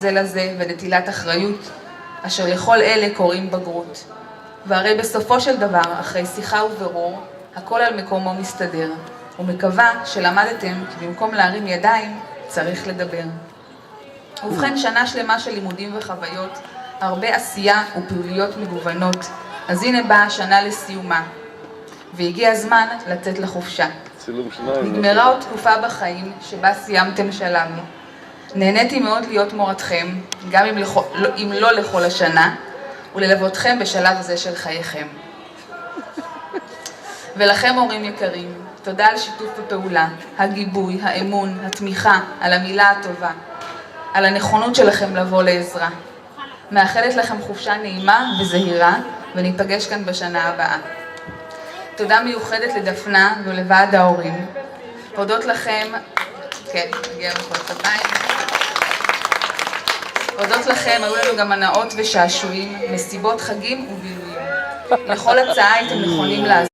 זה לזה ונטילת אחריות, אשר לכל אלה קוראים בגרות. והרי בסופו של דבר, אחרי שיחה וברור, הכל על מקומו מסתדר, ומקווה שלמדתם כי במקום להרים ידיים, צריך לדבר. ובכן, שנה שלמה של לימודים וחוויות, הרבה עשייה ופעילויות מגוונות, אז הנה באה השנה לסיומה, והגיע הזמן לצאת לחופשה. נגמרה עוד תקופה בחיים שבה סיימתם שלב. נהניתי מאוד להיות מורתכם, גם אם לא לכל השנה, וללוותכם בשלב הזה של חייכם. ולכם הורים יקרים, תודה על שיתוף הפעולה, הגיבוי, האמון, התמיכה, על המילה הטובה, על הנכונות שלכם לבוא לעזרה. מאחלת לכם חופשה נעימה וזהירה, וניפגש כאן בשנה הבאה. תודה מיוחדת לדפנה ולוועד ההורים. הודות לכם, כן, נגיע מכל כפיים. הודות לכם, היו לנו גם הנאות ושעשועים, מסיבות חגים ובילויים. לכל הצעה הייתם נכונים לעזור.